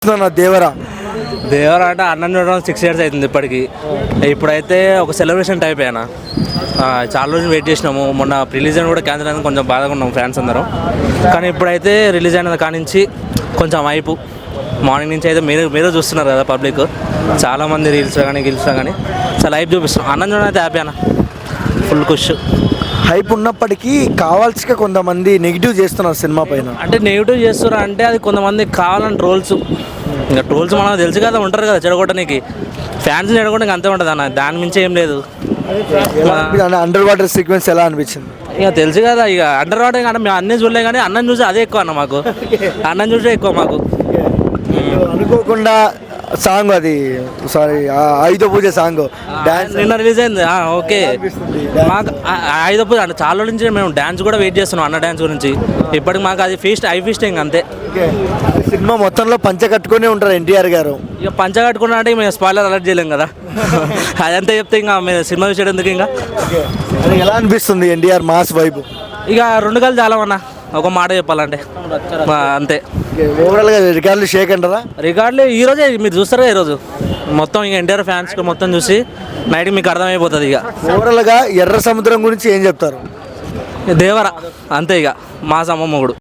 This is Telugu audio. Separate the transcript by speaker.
Speaker 1: దేవరా
Speaker 2: దేవరా అంటే అన్నం చూడడం 6 years అవుతుంది ఇప్పటికి. ఇప్పుడైతే ఒక సెలబ్రేషన్ టైప్ అయినా చాలా రోజులు వెయిట్ చేసినాము. మొన్న రిలీజ్ అయిన కూడా క్యాన్సిల్ అయినా కొంచెం బాధగా ఉన్నాము ఫ్యాన్స్ అందరం. కానీ ఇప్పుడైతే రిలీజ్ అయిన కానించి కొంచెం వైపు మార్నింగ్ నుంచి అయితే మీరు చూస్తున్నారు కదా పబ్లిక్, చాలామంది రీల్స్లో కానీ చాలా హైప్ చూపిస్తున్నాం. అన్నం చూడడం అయితే హ్యాపీ అన్న, ఫుల్ ఖుష్.
Speaker 1: హైప్ ఉన్నప్పటికీ కావాల్సిగా కొంతమంది నెగిటివ్ చేస్తున్నారు సినిమా పైన.
Speaker 2: అంటే నెగిటివ్ చేస్తున్నా అంటే అది కొంతమంది కావాలని ట్రోల్స్, ఇంకా ట్రోల్స్ మనకు తెలుసు కదా, ఉంటారు కదా చెడగొట్టడానికి. ఫ్యాన్స్ చెడగొట్టడానికి అంతే ఉంటుంది అన్న, దాని మించి ఏం లేదు.
Speaker 1: అండర్ వాటర్ సీక్వెన్స్ ఎలా అనిపించింది?
Speaker 2: ఇక తెలుసు కదా, ఇక అండర్ వాటర్ అంటే మేము అన్నీ చూడలే కానీ అన్నం చూసి అదే ఎక్కువ అన్న మాకు. అన్నం చూసే ఎక్కువ మాకు.
Speaker 1: అనుకోకుండా సాంగ్ అది, సారీ ఆయుధ పూజ సాంగ్ డాన్స్
Speaker 2: నిన్న రిలీజ్ అయింది. ఓకే, మాకు ఆయుధ పూజ అంటే చాలా నుంచి మేము డ్యాన్స్ కూడా వెయిట్ చేస్తున్నాం, అన్న డ్యాన్స్ గురించి. ఇప్పటికి మాకు అది ఫీస్టింగ్ అంతే.
Speaker 1: సినిమా మొత్తంలో పంచ కట్టుకునే ఉంటారు ఎన్టీఆర్ గారు.
Speaker 2: ఇక పంచ కట్టుకున్నా అంటే మేము స్పాయిలర్ అలర్ట్ చేయలేం కదా, అదంతా చెప్తే ఇంకా మేము సినిమా చూసేది ఎందుకు. ఇంకా
Speaker 1: ఎలా అనిపిస్తుంది ఎన్టీఆర్ మాస్ వైబ్?
Speaker 2: ఇక 2 కళ్ళు చాలా అన్న, ఒక మాట చెప్పాలంటే అంతే.
Speaker 1: ఓవరాల్గా రికార్డులు షేక్ అంటారా?
Speaker 2: రికార్డులు ఈరోజే మీరు చూస్తారా, ఈరోజు మొత్తం ఇక ఎన్టీఆర్ ఫ్యాన్స్ మొత్తం చూసి నైట్కి మీకు అర్థమైపోతుంది. ఇక
Speaker 1: ఓవరాల్గా ఎర్ర సముద్రం గురించి ఏం చెప్తారు?
Speaker 2: దేవరా అంతే, ఇక మా సమ్మ మొగుడు.